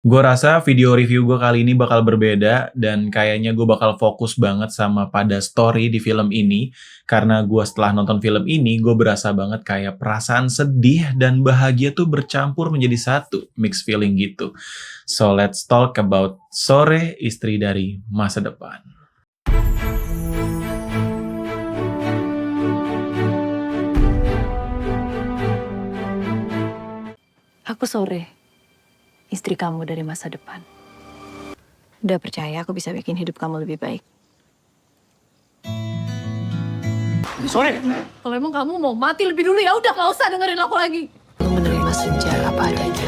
Gue rasa video review gue kali ini bakal berbeda dan kayaknya gue bakal fokus banget sama pada story di film ini. Karena gue setelah nonton film ini, gue berasa banget kayak perasaan sedih dan bahagia tuh bercampur menjadi satu, mixed feeling gitu. So let's talk about Sore, Istri dari Masa Depan. Aku Sore, istri kamu dari masa depan. Udah percaya aku bisa bikin hidup kamu lebih baik. Sore. Kalau emang kamu mau mati lebih dulu ya udah nggak usah dengerin aku lagi. Lu menerima Senja apa adanya.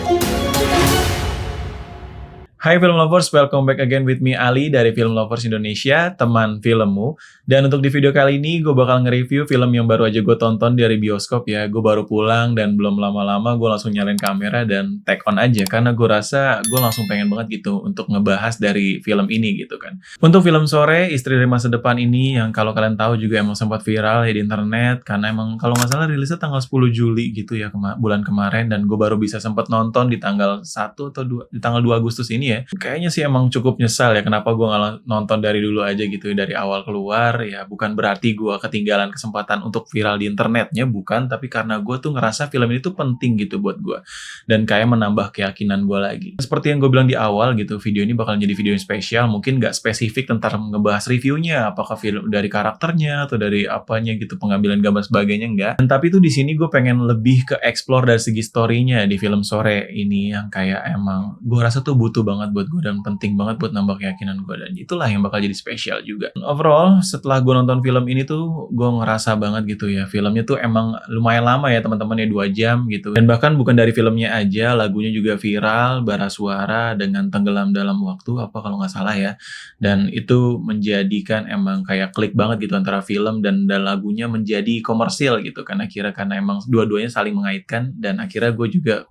Hai Film Lovers, welcome back again with me Ali dari Film Lovers Indonesia, teman filmmu. Dan untuk di video kali ini gue bakal nge-review film yang baru aja gue tonton dari bioskop ya. Gue baru pulang dan belum lama-lama gue langsung nyalain kamera dan take on aja. Karena gue rasa gue langsung pengen banget gitu untuk ngebahas dari film ini gitu kan. Untuk film Sore, Istri dari Masa Depan ini yang kalau kalian tahu juga emang sempat viral ya di internet. Karena emang kalau nggak salah rilisnya tanggal 10 Juli gitu ya bulan kemarin. Dan gue baru bisa sempat nonton di tanggal 1 atau 2, di tanggal 2 Agustus ini ya. Kayaknya sih emang cukup nyesal ya kenapa gue nggak nonton dari dulu aja gitu ya, dari awal keluar ya. Bukan berarti gue ketinggalan kesempatan untuk viral di internetnya, bukan, tapi karena gue tuh ngerasa film ini tuh penting gitu buat gue dan kayak menambah keyakinan gue lagi. Seperti yang gue bilang di awal gitu, video ini bakal jadi video yang spesial, mungkin nggak spesifik tentang ngebahas reviewnya, apakah film dari karakternya atau dari apanya gitu, pengambilan gambar sebagainya enggak. Dan tapi tuh di sini gue pengen lebih ke explore dari segi story-nya di film Sore ini yang kayak emang gue rasa tuh butuh banget buat gue dan penting banget buat nambah keyakinan gue, dan itulah yang bakal jadi spesial juga. Overall setelah gue nonton film ini tuh gue ngerasa banget gitu ya, filmnya tuh emang lumayan lama ya teman-teman ya, 2 jam gitu, dan bahkan bukan dari filmnya aja, lagunya juga viral, bara suara dengan Tenggelam Dalam Waktu apa kalau nggak salah ya, dan itu menjadikan emang kayak klik banget gitu antara film dan lagunya menjadi komersil gitu kan akhirnya, karena emang dua-duanya saling mengaitkan dan akhirnya gue juga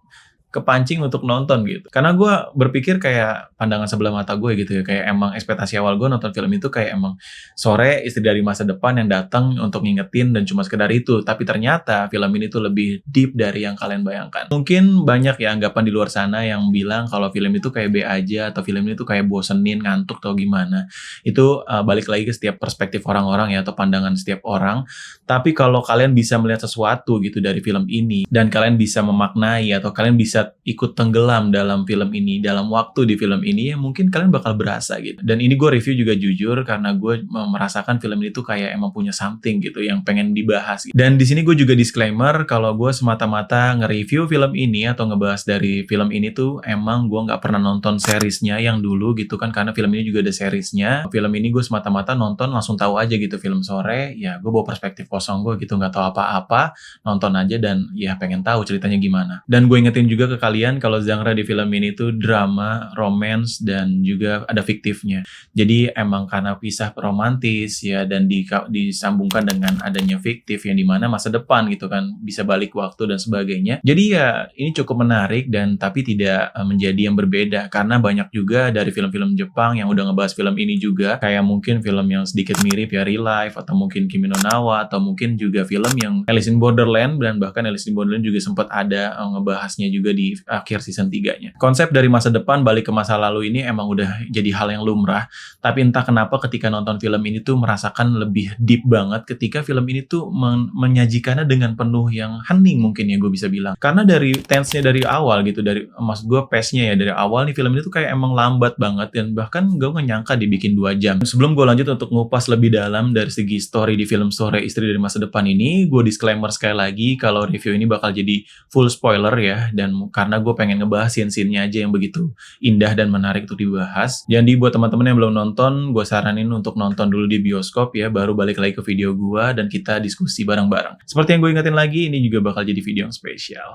kepancing untuk nonton gitu. Karena gue berpikir kayak pandangan sebelah mata gue gitu ya, kayak emang ekspektasi awal gue nonton film itu kayak emang Sore, Istri dari Masa Depan yang datang untuk ngingetin dan cuma sekedar itu. Tapi ternyata film ini tuh lebih deep dari yang kalian bayangkan. Mungkin banyak ya anggapan di luar sana yang bilang kalau film itu kayak B aja, atau film ini tuh kayak bosenin, ngantuk atau gimana. Itu balik lagi ke setiap perspektif orang-orang ya, atau pandangan setiap orang. Tapi kalau kalian bisa melihat sesuatu gitu dari film ini, dan kalian bisa memaknai atau kalian bisa ikut tenggelam dalam film ini, dalam waktu di film ini, ya mungkin kalian bakal berasa gitu. Dan ini gue review juga jujur karena gue merasakan film ini tuh kayak emang punya something gitu yang pengen dibahas gitu. Dan di sini gue juga disclaimer kalau gue semata-mata nge-review film ini atau ngebahas dari film ini tuh emang gue nggak pernah nonton seriesnya yang dulu gitu kan, karena film ini juga ada seriesnya. Film ini gue semata-mata nonton langsung tahu aja gitu, film Sore ya gue bawa perspektif kosong gue gitu, nggak tahu apa-apa, nonton aja dan ya pengen tahu ceritanya gimana. Dan gue ingetin juga ke kalian kalau genre di film ini tuh drama, romance, dan juga ada fiktifnya. Jadi emang karena kisah romantis ya, dan disambungkan dengan adanya fiktif yang dimana masa depan gitu kan, bisa balik waktu dan sebagainya. Jadi ya ini cukup menarik dan tapi tidak menjadi yang berbeda, karena banyak juga dari film-film Jepang yang udah ngebahas film ini juga, kayak mungkin film yang sedikit mirip ya, Real Life, atau mungkin Kimi no Na wa, atau mungkin juga film yang Alice in Borderland, dan bahkan Alice in Borderland juga sempat ada ngebahasnya juga di akhir season 3-nya. Konsep dari masa depan balik ke masa lalu ini emang udah jadi hal yang lumrah, tapi entah kenapa ketika nonton film ini tuh merasakan lebih deep banget ketika film ini tuh menyajikannya dengan penuh yang hening mungkin ya gue bisa bilang. Karena dari tense-nya dari awal gitu, dari maksud gue pace-nya ya dari awal nih, film ini tuh kayak emang lambat banget dan bahkan gue gak nyangka dibikin 2 jam. Sebelum gue lanjut untuk ngupas lebih dalam dari segi story di film Sore, Istri dari Masa Depan ini, gue disclaimer sekali lagi kalau review ini bakal jadi full spoiler ya, dan karena gue pengen ngebahas scene-scene-nya aja yang begitu indah dan menarik untuk dibahas. Jadi buat teman-teman yang belum nonton, gue saranin untuk nonton dulu di bioskop ya, baru balik lagi ke video gue dan kita diskusi bareng-bareng. Seperti yang gue ingetin lagi, ini juga bakal jadi video yang spesial.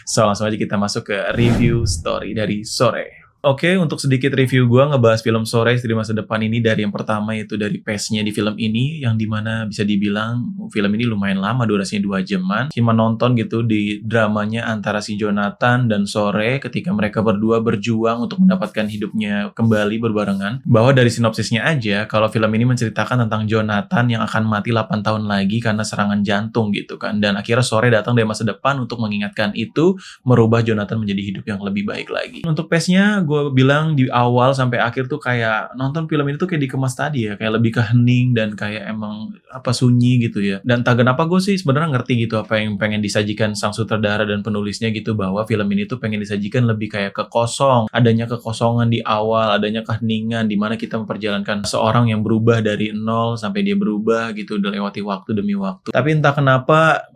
So langsung aja kita masuk ke review story dari Sore. Oke, untuk sedikit review gue ngebahas film Sore Istri Masa Depan ini dari yang pertama yaitu dari pace-nya di film ini yang dimana bisa dibilang film ini lumayan lama, durasinya 2 jaman. Si menonton gitu di dramanya antara si Jonathan dan Sore ketika mereka berdua berjuang untuk mendapatkan hidupnya kembali berbarengan. Bahwa dari sinopsisnya aja, kalau film ini menceritakan tentang Jonathan yang akan mati 8 tahun lagi karena serangan jantung gitu kan. Dan akhirnya Sore datang dari masa depan untuk mengingatkan itu, merubah Jonathan menjadi hidup yang lebih baik lagi. Untuk pace-nya gue bilang di awal sampai akhir tuh kayak nonton film ini tuh kayak dikemas tadi ya, kayak lebih ke hening dan kayak emang sunyi gitu ya. Dan entah kenapa gue sih sebenarnya ngerti gitu apa yang pengen disajikan sang sutradara dan penulisnya gitu, bahwa film ini tuh pengen disajikan lebih kayak kekosong, adanya kekosongan di awal, adanya keheningan di mana kita memperjalankan seorang yang berubah dari nol sampai dia berubah gitu, udah lewati waktu demi waktu. Tapi entah kenapa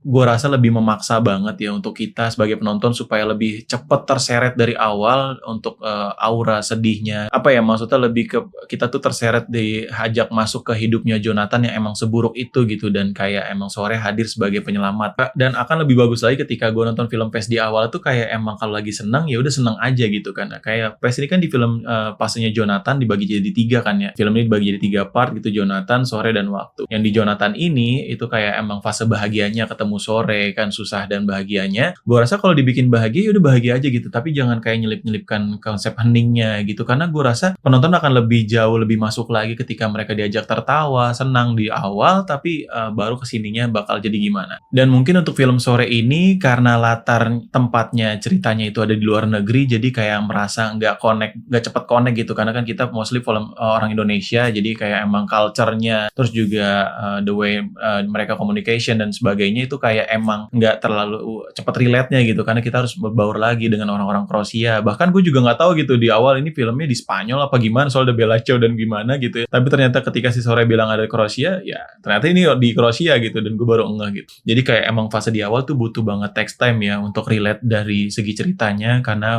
gue rasa lebih memaksa banget ya untuk kita sebagai penonton supaya lebih cepet terseret dari awal untuk aura sedihnya. Maksudnya lebih ke kita tuh terseret diajak masuk ke hidupnya Jonathan yang emang seburuk itu gitu, dan kayak emang Sore hadir sebagai penyelamat. Dan akan lebih bagus lagi ketika gue nonton film PES di awal tuh kayak emang kalau lagi senang ya udah senang aja gitu kan. Kayak PES ini kan di film fasenya Jonathan dibagi jadi 3 kan ya. Film ini dibagi jadi 3 part gitu, Jonathan, Sore, dan Waktu. Yang di Jonathan ini itu kayak emang fase bahagianya ketemu Sore kan, susah dan bahagianya. Gue rasa kalau dibikin bahagia ya udah bahagia aja gitu, tapi jangan kayak nyelip-nyelipkan konsep heningnya gitu, karena gue rasa penonton akan lebih jauh lebih masuk lagi ketika mereka diajak tertawa, senang di awal, tapi baru kesininya bakal jadi gimana. Dan mungkin untuk film Sore ini karena latar tempatnya ceritanya itu ada di luar negeri, jadi kayak merasa nggak cepet connect gitu, karena kan kita mostly film orang Indonesia, jadi kayak emang culture-nya, terus juga the way mereka communication dan sebagainya itu kayak emang nggak terlalu cepet relate-nya gitu, karena kita harus berbaur lagi dengan orang-orang Kroasia. Bahkan gue juga nggak tahu gitu di awal ini filmnya di Spanyol apa gimana, soal ada Bella Ciao dan gimana gitu ya. Tapi ternyata ketika si Sore bilang ada Kroasia, ya ternyata ini di Kroasia gitu, dan gue baru ngeh gitu. Jadi kayak emang fase di awal tuh butuh banget text time ya untuk relate dari segi ceritanya, karena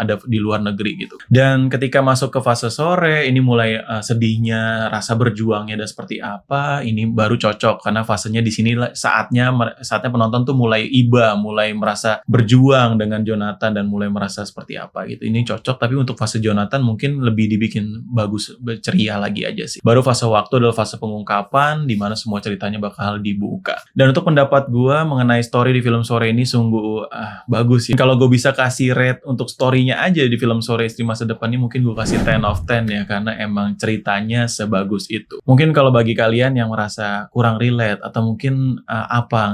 ada di luar negeri gitu. Dan ketika masuk ke fase Sore, ini mulai sedihnya, rasa berjuangnya dan seperti apa, ini baru cocok karena fasenya di sini saatnya penonton tuh mulai mulai merasa berjuang dengan Jonathan dan mulai merasa seperti apa gitu. Ini cocok, tapi untuk fase Jonathan mungkin lebih dibikin bagus, ceria lagi aja sih. Baru fase Waktu adalah fase pengungkapan di mana semua ceritanya bakal dibuka. Dan untuk pendapat gue mengenai story di film Sore ini sungguh bagus ya. Kalau gue bisa kasih rate untuk story-nya aja di film Sore Istri Masa Depan ini, mungkin gue kasih 10 of 10 ya, karena emang ceritanya sebagus itu. Mungkin kalau bagi kalian yang merasa kurang relate atau mungkin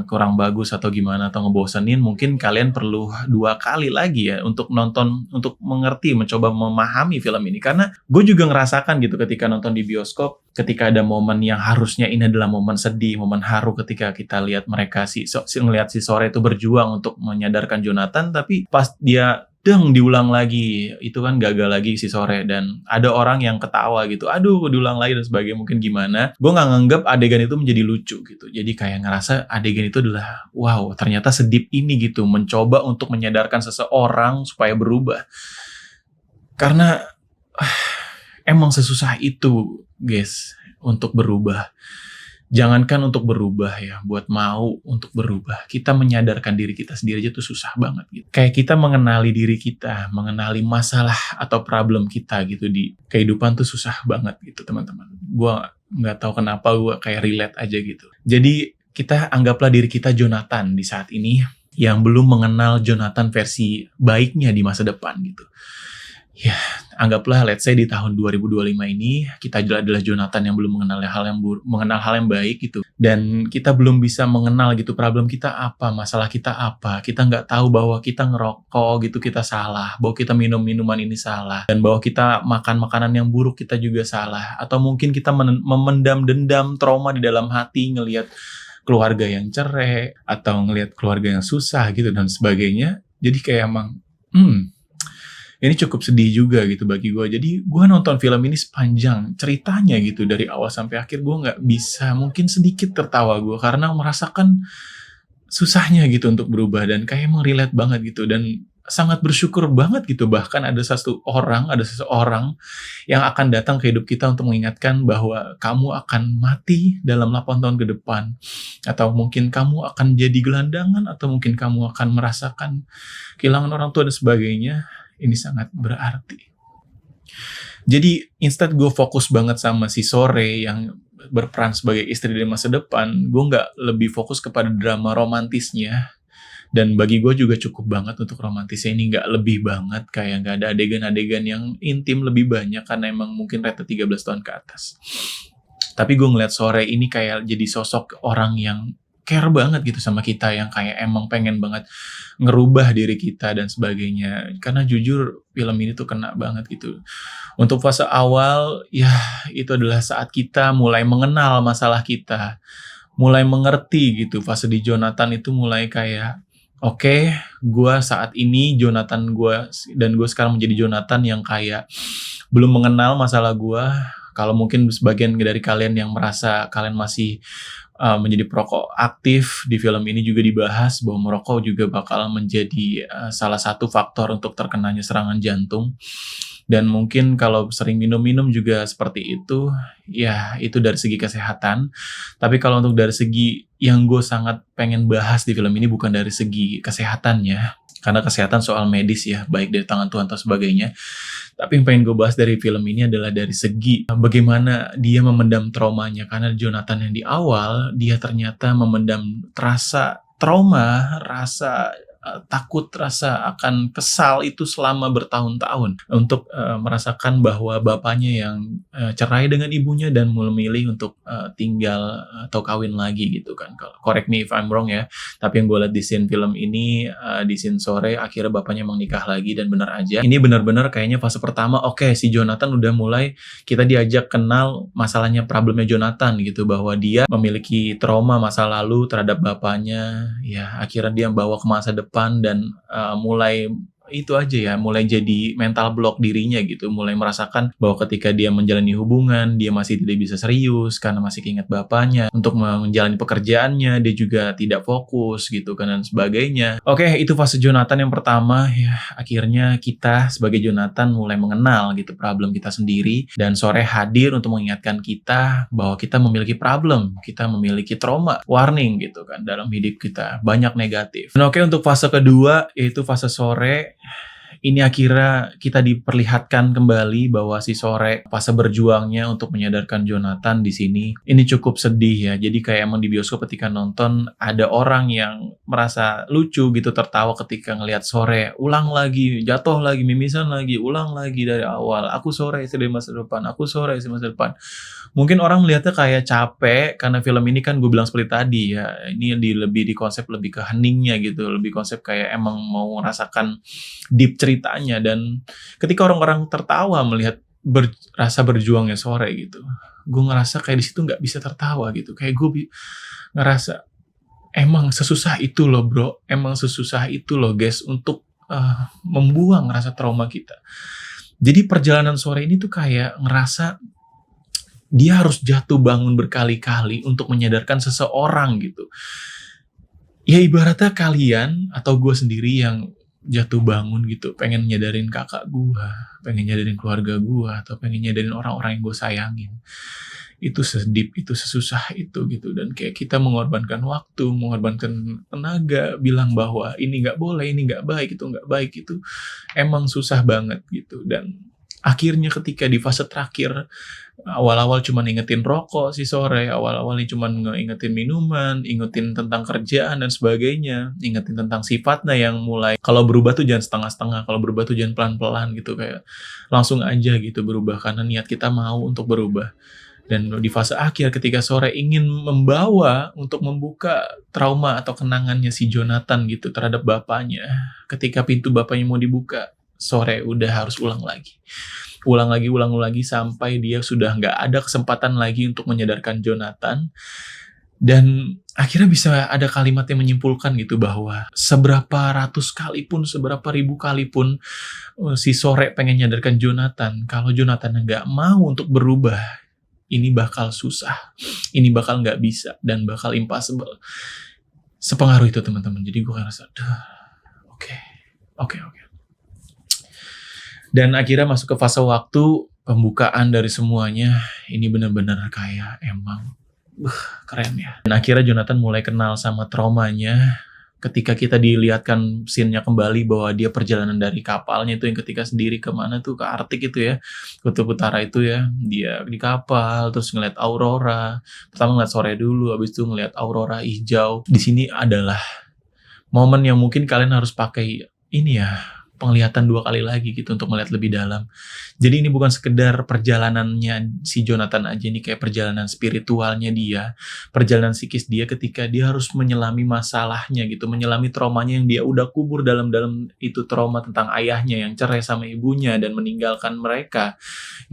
kurang bagus atau gimana atau ngebosenin, mungkin kalian perlu 2 kali lagi ya untuk nonton, untuk mengerti, mencoba memahami film ini. Karena gue juga ngerasakan gitu ketika nonton di bioskop, ketika ada momen yang harusnya ini adalah momen sedih, momen haru ketika kita lihat mereka ngelihat si Sore itu berjuang untuk menyadarkan Jonathan, tapi pas dia diulang lagi, itu kan gagal lagi si Sore, dan ada orang yang ketawa gitu, aduh diulang lagi dan sebagainya, mungkin gimana. Gue nggak nganggap adegan itu menjadi lucu gitu, jadi kayak ngerasa adegan itu adalah wow, ternyata sedip ini gitu, mencoba untuk menyadarkan seseorang supaya berubah, karena emang sesusah itu guys untuk berubah. Jangankan untuk berubah ya, buat mau untuk berubah, kita menyadarkan diri kita sendiri aja tuh susah banget gitu. Kayak kita mengenali diri kita, mengenali masalah atau problem kita gitu di kehidupan tuh susah banget gitu teman-teman. Gue nggak tahu kenapa gue kayak relate aja gitu. Jadi kita anggaplah diri kita Jonathan di saat ini yang belum mengenal Jonathan versi baiknya di masa depan gitu. Ya, anggaplah let's say di tahun 2025 ini kita adalah Jonathan yang belum mengenal hal yang baik gitu, dan kita belum bisa mengenal gitu problem kita apa, masalah kita apa. Kita nggak tahu bahwa kita ngerokok gitu kita salah, bahwa kita minum minuman ini salah, dan bahwa kita makan makanan yang buruk kita juga salah, atau mungkin kita memendam dendam trauma di dalam hati ngelihat keluarga yang cerai atau ngelihat keluarga yang susah gitu dan sebagainya. Jadi kayak emang ini cukup sedih juga gitu bagi gue. Jadi gue nonton film ini sepanjang ceritanya gitu, dari awal sampai akhir gue nggak bisa mungkin sedikit tertawa gue, karena merasakan susahnya gitu untuk berubah, dan kayak emang relate banget gitu, dan sangat bersyukur banget gitu. Bahkan ada seseorang yang akan datang ke hidup kita untuk mengingatkan bahwa kamu akan mati dalam 8 tahun ke depan, atau mungkin kamu akan jadi gelandangan, atau mungkin kamu akan merasakan kehilangan orang tua dan sebagainya. ini sangat berarti. Jadi instead gue fokus banget sama si Sore yang berperan sebagai istri dari masa depan, gue nggak lebih fokus kepada drama romantisnya. Dan bagi gue juga cukup banget untuk romantisnya, ini nggak lebih banget, kayak nggak ada adegan-adegan yang intim lebih banyak karena emang mungkin rata 13 tahun ke atas. Tapi gue ngeliat Sore ini kayak jadi sosok orang yang care banget gitu sama kita, yang kayak emang pengen banget ngerubah diri kita dan sebagainya. Karena jujur film ini tuh kena banget gitu. Untuk fase awal, ya itu adalah saat kita mulai mengenal masalah kita, mulai mengerti gitu. Fase di Jonathan itu mulai kayak, oke, gue saat ini Jonathan gue, dan gue sekarang menjadi Jonathan yang kayak belum mengenal masalah gue. Kalau mungkin sebagian dari kalian yang merasa kalian masih menjadi perokok aktif, di film ini juga dibahas bahwa merokok juga bakal menjadi salah satu faktor untuk terkenanya serangan jantung. Dan mungkin kalau sering minum-minum juga seperti itu, ya itu dari segi kesehatan. Tapi kalau untuk dari segi yang gue sangat pengen bahas di film ini bukan dari segi kesehatannya, karena kesehatan soal medis ya, baik dari tangan Tuhan atau sebagainya. Tapi yang pengen gue bahas dari film ini adalah dari segi bagaimana dia memendam traumanya. Karena Jonathan yang di awal, dia ternyata memendam rasa trauma, rasa takut, rasa akan kesal itu selama bertahun-tahun untuk merasakan bahwa bapaknya yang cerai dengan ibunya dan memilih untuk tinggal atau kawin lagi gitu kan. Correct me if I'm wrong ya, tapi yang gue lihat di scene film ini, di scene Sore, akhirnya bapaknya emang nikah lagi dan benar aja. Ini benar-benar kayaknya fase pertama, oke, si Jonathan udah mulai kita diajak kenal masalahnya, problemnya Jonathan gitu, bahwa dia memiliki trauma masa lalu terhadap bapaknya, ya akhirnya dia bawa ke masa depan dan mulai itu aja ya, mulai jadi mental block dirinya gitu, mulai merasakan bahwa ketika dia menjalani hubungan, dia masih tidak bisa serius karena masih ingat bapaknya, untuk menjalani pekerjaannya dia juga tidak fokus gitu kan dan sebagainya. Oke, itu fase Jonathan yang pertama ya. Akhirnya kita sebagai Jonathan mulai mengenal gitu problem kita sendiri, dan Sore hadir untuk mengingatkan kita bahwa kita memiliki problem, kita memiliki trauma, warning gitu kan dalam hidup kita, banyak negatif. Dan oke, untuk fase kedua yaitu fase Sore. Ini akhirnya kita diperlihatkan kembali bahwa si Sore fase berjuangnya untuk menyadarkan Jonathan di sini. Ini cukup sedih ya. Jadi kayak emang di bioskop ketika nonton ada orang yang merasa lucu gitu, tertawa ketika ngelihat Sore ulang lagi, jatuh lagi, mimisan lagi, ulang lagi dari awal. Aku Sore istri masa depan, aku Sore istri masa depan. Mungkin orang melihatnya kayak capek karena film ini kan gue bilang seperti tadi ya. Ini lebih di konsep lebih ke heningnya gitu, lebih konsep kayak emang mau merasakan deep ceritanya. Dan ketika orang-orang tertawa melihat rasa berjuangnya Sore gitu, gue ngerasa kayak di situ nggak bisa tertawa gitu. Kayak gue ngerasa emang sesusah itu loh bro, emang sesusah itu loh guys untuk membuang rasa trauma kita. Jadi perjalanan Sore ini tuh kayak ngerasa dia harus jatuh bangun berkali-kali untuk menyadarkan seseorang gitu. Ya ibaratnya kalian atau gue sendiri yang jatuh bangun gitu, pengen nyadarin kakak gue, pengen nyadarin keluarga gue, atau pengen nyadarin orang-orang yang gue sayangin. Itu sedip, itu sesusah itu gitu. Dan kayak kita mengorbankan waktu, mengorbankan tenaga, bilang bahwa ini gak boleh, ini gak baik, itu gak baik, itu emang susah banget gitu. Dan akhirnya ketika di fase terakhir, awal-awal cuma ingetin rokok si Sore, awal-awalnya cuma ngingetin minuman, ingetin tentang kerjaan dan sebagainya, ingetin tentang sifatnya yang mulai, kalau berubah tuh jangan setengah-setengah, kalau berubah tuh jangan pelan-pelan gitu, kayak langsung aja gitu berubah karena niat kita mau untuk berubah. Dan di fase akhir ketika Sore ingin membawa untuk membuka trauma atau kenangannya si Jonathan gitu terhadap bapaknya, ketika pintu bapaknya mau dibuka, Sore udah harus ulang lagi sampai dia sudah nggak ada kesempatan lagi untuk menyadarkan Jonathan. Dan akhirnya bisa ada kalimat yang menyimpulkan gitu bahwa seberapa ratus kali pun, seberapa ribu kali pun si Sore pengen menyadarkan Jonathan, kalau Jonathan nggak mau untuk berubah, ini bakal susah, ini bakal nggak bisa, dan bakal impossible. Sepengaruh itu teman-teman. Jadi gue ngerasa, oke. Dan akhirnya masuk ke fase waktu pembukaan dari semuanya. Ini benar-benar kayak emang keren ya. Dan akhirnya Jonathan mulai kenal sama traumanya ketika kita dilihatkan scene-nya kembali bahwa dia perjalanan dari kapalnya itu yang ketika sendiri kemana tuh, ke Arktik itu ya, Kutub Utara itu ya, dia di kapal terus ngeliat aurora, pertama ngeliat sore dulu, habis itu ngeliat aurora hijau. Di sini adalah momen yang mungkin kalian harus pakai ini ya, penglihatan 2 kali lagi gitu untuk melihat lebih dalam. Jadi ini bukan sekedar perjalanannya si Jonathan aja, ini kayak perjalanan spiritualnya dia, perjalanan psikis dia ketika dia harus menyelami masalahnya gitu, menyelami traumanya yang dia udah kubur dalam-dalam itu, trauma tentang ayahnya yang cerai sama ibunya dan meninggalkan mereka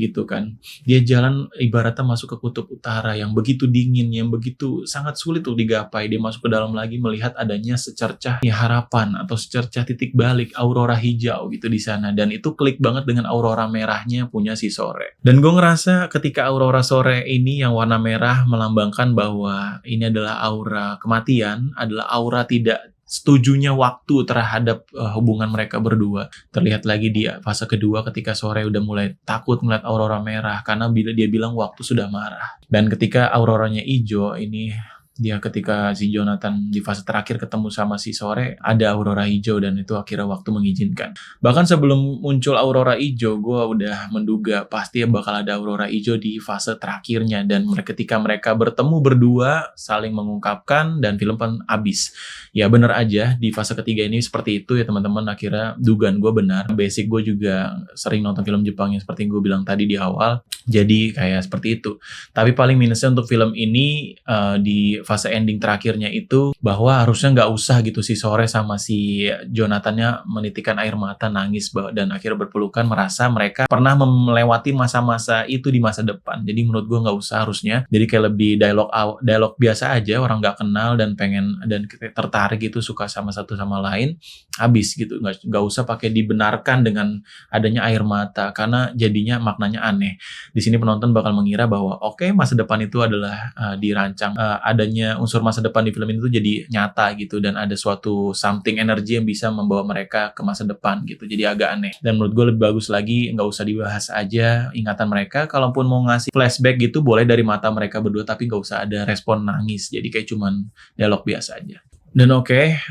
gitu kan. Dia jalan ibaratnya masuk ke Kutub Utara yang begitu dingin, yang begitu sangat sulit untuk digapai. Dia masuk ke dalam lagi melihat adanya secercah harapan atau secercah titik balik, aurora hijau gitu di sana, dan itu klik banget dengan aurora merahnya punya si sore. Dan gue ngerasa ketika aurora sore ini yang warna merah melambangkan bahwa ini adalah aura kematian, adalah aura tidak setujunya waktu terhadap hubungan mereka berdua. Terlihat lagi di fase kedua ketika sore udah mulai takut melihat aurora merah karena bila dia bilang waktu sudah marah. Dan ketika auroranya hijau ini, dia ketika si Jonathan di fase terakhir ketemu sama si sore, ada aurora hijau dan itu akhirnya waktu mengizinkan. Bahkan sebelum muncul aurora hijau, gue udah menduga pasti bakal ada aurora hijau di fase terakhirnya, dan ketika mereka bertemu berdua saling mengungkapkan dan film pun habis. Ya bener aja di fase ketiga ini seperti itu ya teman-teman, akhirnya dugaan gue benar. Basic gue juga sering nonton film Jepang yang seperti yang gue bilang tadi di awal, jadi kayak seperti itu. Tapi paling minusnya untuk film ini di fase ending terakhirnya itu bahwa harusnya nggak usah gitu si sore sama si Jonathannya menitikan air mata nangis dan akhirnya berpelukan, merasa mereka pernah melewati masa-masa itu di masa depan. Jadi menurut gue nggak usah harusnya. Jadi kayak lebih dialog biasa aja, orang nggak kenal dan pengen dan tertarik gitu, suka sama satu sama lain, habis gitu. Nggak usah pakai dibenarkan dengan adanya air mata karena jadinya maknanya aneh. Di sini penonton bakal mengira bahwa oke, masa depan itu adalah dirancang, adanya unsur masa depan di film ini tuh jadi nyata gitu, dan ada suatu something energi yang bisa membawa mereka ke masa depan gitu. Jadi agak aneh, dan menurut gue lebih bagus lagi nggak usah dibahas aja ingatan mereka. Kalaupun mau ngasih flashback gitu boleh dari mata mereka berdua, tapi nggak usah ada respon nangis, jadi kayak cuman dialog biasa aja. Dan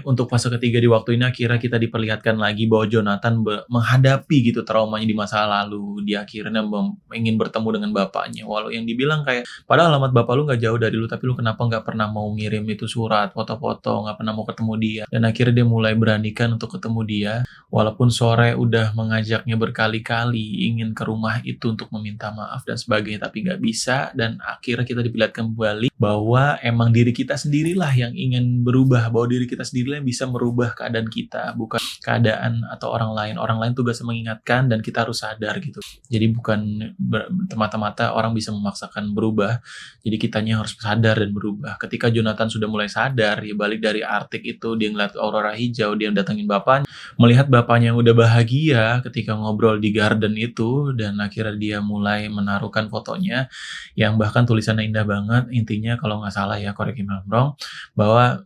untuk fase ketiga di waktu ini akhirnya kita diperlihatkan lagi bahwa Jonathan menghadapi gitu traumanya di masa lalu. Dia akhirnya ingin bertemu dengan bapaknya. Walau yang dibilang kayak, padahal alamat bapak lu gak jauh dari lu, tapi lu kenapa gak pernah mau ngirim itu surat, foto-foto, gak pernah mau ketemu dia. Dan akhirnya dia mulai beranikan untuk ketemu dia. Walaupun sore udah mengajaknya berkali-kali ingin ke rumah itu untuk meminta maaf dan sebagainya, tapi gak bisa. Dan akhirnya kita diperlihatkan kembali bahwa emang diri kita sendirilah yang ingin berubah, bahwa diri kita sendiri yang bisa merubah keadaan kita, bukan keadaan atau orang lain. Orang lain tugasnya mengingatkan dan kita harus sadar gitu. Jadi bukan mata-mata orang bisa memaksakan berubah, jadi kitanya harus sadar dan berubah. Ketika Jonathan sudah mulai sadar, ya balik dari Arktik itu, dia ngeliat aurora hijau, dia datangin bapaknya, melihat bapaknya yang udah bahagia ketika ngobrol di garden itu, dan akhirnya dia mulai menaruhkan fotonya yang bahkan tulisannya indah banget. Intinya kalau nggak salah ya, correct me if I'm wrong, bahwa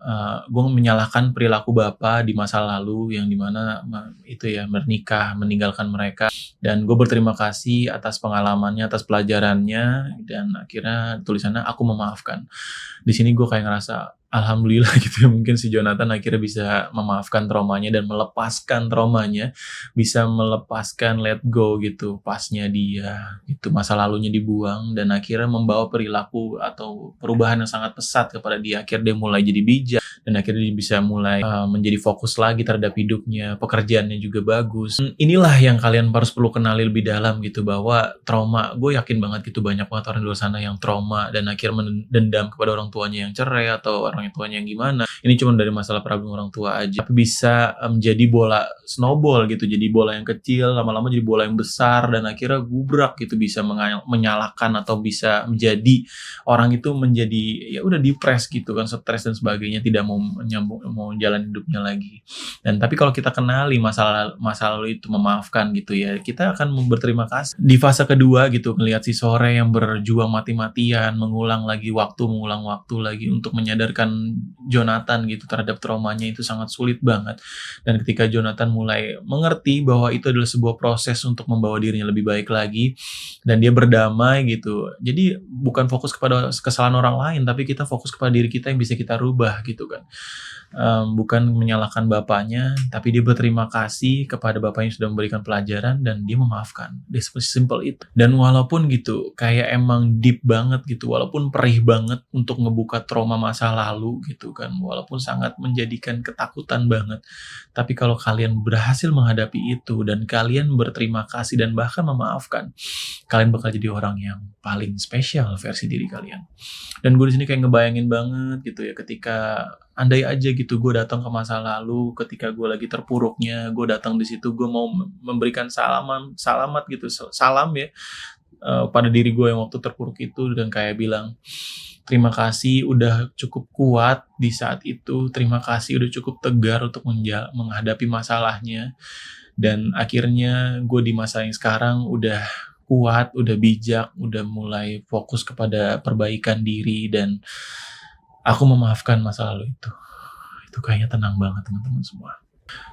gue menyalahkan perilaku bapak di masa lalu yang dimana itu ya menikah, meninggalkan mereka, dan gue berterima kasih atas pengalamannya, atas pelajarannya, dan akhirnya tulisannya aku memaafkan. Di sini gue kayak ngerasa alhamdulillah gitu ya, mungkin si Jonathan akhirnya bisa memaafkan traumanya dan melepaskan traumanya, bisa melepaskan let go gitu pasnya dia itu masa lalunya dibuang, dan akhirnya membawa perilaku atau perubahan yang sangat pesat kepada dia. Akhirnya dia mulai jadi bijak, dan akhirnya dia bisa mulai menjadi fokus lagi terhadap hidupnya, pekerjaannya juga bagus. Inilah yang kalian harus perlu kenali lebih dalam gitu, bahwa trauma, gue yakin banget gitu banyak banget orang di luar sana yang trauma dan akhirnya mendendam kepada orang tuanya yang cerai atau orang tuanya yang gimana. Ini cuma dari masalah problem orang tua aja, tapi bisa menjadi bola snowball gitu, jadi bola yang kecil lama-lama jadi bola yang besar, dan akhirnya gubrak gitu, bisa menyalahkan atau bisa menjadi orang itu menjadi ya udah depres gitu kan, stres dan sebagainya, tidak mau jalan hidupnya lagi. Dan tapi kalau kita kenali masa lalu itu, memaafkan gitu ya, kita akan berterima kasih. Di fase kedua gitu, ngelihat si sore yang berjuang mati-matian, mengulang waktu lagi untuk menyadarkan Jonathan gitu terhadap traumanya, itu sangat sulit banget. Dan ketika Jonathan mulai mengerti bahwa itu adalah sebuah proses untuk membawa dirinya lebih baik lagi, dan dia berdamai gitu. Jadi bukan fokus kepada kesalahan orang lain, tapi kita fokus kepada diri kita yang bisa kita rubah gitu kan. bukan menyalahkan bapaknya, tapi dia berterima kasih kepada bapaknya yang sudah memberikan pelajaran dan dia memaafkan. Dia sesimpel itu. Dan walaupun gitu, kayak emang deep banget gitu, walaupun perih banget untuk ngebuka trauma masa lalu gitu kan, walaupun sangat menjadikan ketakutan banget. Tapi kalau kalian berhasil menghadapi itu dan kalian berterima kasih dan bahkan memaafkan, kalian bakal jadi orang yang paling spesial versi diri kalian. Dan gue di sini kayak ngebayangin banget gitu ya, ketika andai aja gitu gue datang ke masa lalu ketika gue lagi terpuruknya, gue datang di situ, gue mau memberikan salamat gitu, salam ya, pada diri gue yang waktu terpuruk itu, dan kayak bilang terima kasih udah cukup kuat di saat itu, terima kasih udah cukup tegar untuk menghadapi masalahnya, dan akhirnya gue di masa yang sekarang udah kuat, udah bijak, udah mulai fokus kepada perbaikan diri, dan aku memaafkan masa lalu itu. Itu kayaknya tenang banget teman-teman semua.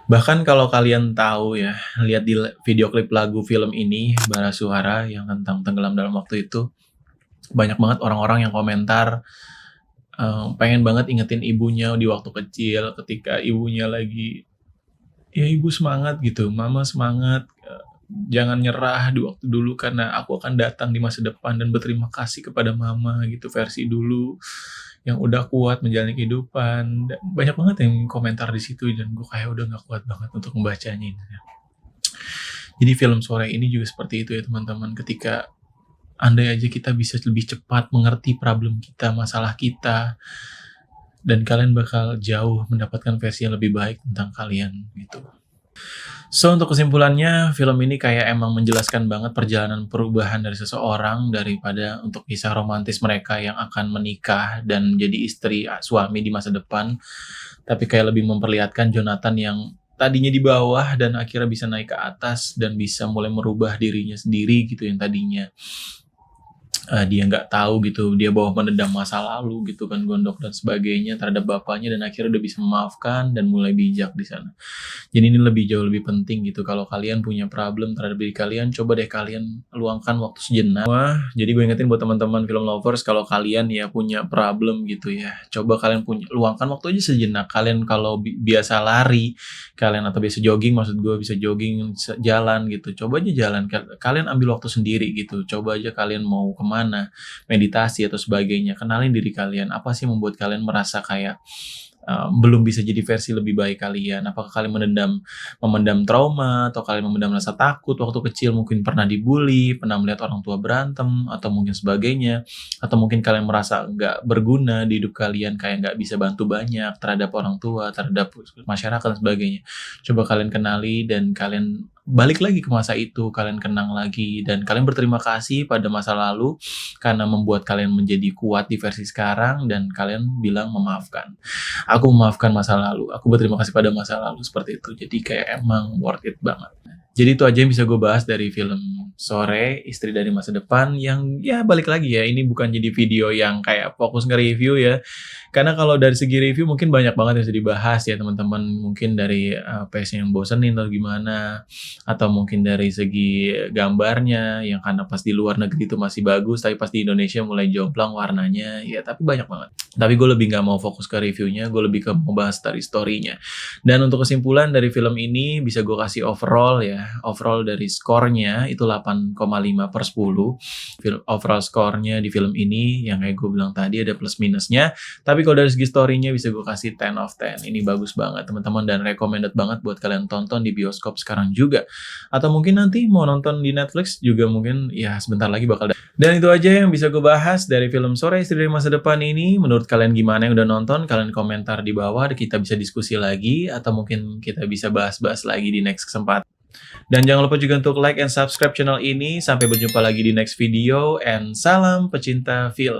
Bahkan kalau kalian tahu ya, lihat di video klip lagu film ini, Bara Suara yang tentang tenggelam dalam waktu itu, banyak banget orang-orang yang komentar pengen banget ingetin ibunya di waktu kecil ketika ibunya lagi, ya ibu semangat gitu, mama semangat, jangan nyerah di waktu dulu karena aku akan datang di masa depan dan berterima kasih kepada mama gitu, versi dulu yang udah kuat menjalani kehidupan. Dan banyak banget yang komentar di situ dan gue kayak udah gak kuat banget untuk membacanya. Jadi film Sore ini juga seperti itu ya teman-teman, ketika andai aja kita bisa lebih cepat mengerti problem kita, masalah kita, dan kalian bakal jauh mendapatkan versi yang lebih baik tentang kalian gitu. So, untuk kesimpulannya, film ini kayak emang menjelaskan banget perjalanan perubahan dari seseorang daripada untuk kisah romantis mereka yang akan menikah dan menjadi istri, suami di masa depan. Tapi kayak lebih memperlihatkan Jonathan yang tadinya di bawah dan akhirnya bisa naik ke atas dan bisa mulai merubah dirinya sendiri gitu, yang tadinya dia nggak tahu gitu, dia bawa menedam masa lalu gitu kan, gondok dan sebagainya terhadap bapaknya, dan akhirnya udah bisa memaafkan dan mulai bijak di sana. Jadi ini jauh lebih penting gitu. Kalau kalian punya problem terhadap diri kalian, coba deh kalian luangkan waktu sejenak. Wah, jadi gue ingetin buat teman-teman film lovers, kalau kalian ya punya problem gitu ya, coba kalian luangkan waktu aja sejenak. Kalian kalau biasa lari, kalian atau biasa jogging, maksud gue bisa jogging, jalan gitu, coba aja jalan. Kalian ambil waktu sendiri gitu, coba aja kalian mau kemana, meditasi atau sebagainya. Kenalin diri kalian, apa sih membuat kalian merasa kayak belum bisa jadi versi lebih baik kalian. Apakah kalian memendam trauma, atau kalian memendam rasa takut waktu kecil, mungkin pernah dibully, pernah melihat orang tua berantem, atau mungkin sebagainya, atau mungkin kalian merasa nggak berguna di hidup kalian, kayak nggak bisa bantu banyak terhadap orang tua, terhadap masyarakat dan sebagainya. Coba kalian kenali dan kalian balik lagi ke masa itu, kalian kenang lagi, dan kalian berterima kasih pada masa lalu karena membuat kalian menjadi kuat di versi sekarang, dan kalian bilang memaafkan. Aku memaafkan masa lalu, aku berterima kasih pada masa lalu, seperti itu. Jadi kayak emang worth it banget. Jadi itu aja yang bisa gue bahas dari film Sore, Istri dari Masa Depan, yang ya balik lagi ya, ini bukan jadi video yang kayak fokus nge-review ya. Karena kalau dari segi review mungkin banyak banget yang bisa dibahas ya teman-teman. Mungkin dari pace yang bosenin atau gimana, atau mungkin dari segi gambarnya yang karena pas di luar negeri itu masih bagus, tapi pas di Indonesia mulai jomplang warnanya ya, tapi banyak banget. Tapi gue lebih gak mau fokus ke reviewnya, gue lebih ke mau bahas dari story-nya. Dan untuk kesimpulan dari film ini bisa gue kasih overall ya, overall dari skornya itu 8,5/10. Overall skornya di film ini yang kayak gue bilang tadi ada plus minusnya, tapi kalau dari segi story-nya bisa gue kasih 10 of 10. Ini bagus banget teman-teman dan recommended banget buat kalian tonton di bioskop sekarang juga, atau mungkin nanti mau nonton di Netflix juga, mungkin ya sebentar lagi bakal. Dan itu aja yang bisa gue bahas dari film Sore, Istri dari Masa Depan ini. Menurut kalian gimana yang udah nonton? Kalian komentar di bawah, kita bisa diskusi lagi, atau mungkin kita bisa bahas-bahas lagi di next kesempatan. Dan jangan lupa juga untuk like and subscribe channel ini. Sampai berjumpa lagi di next video, and salam pecinta film.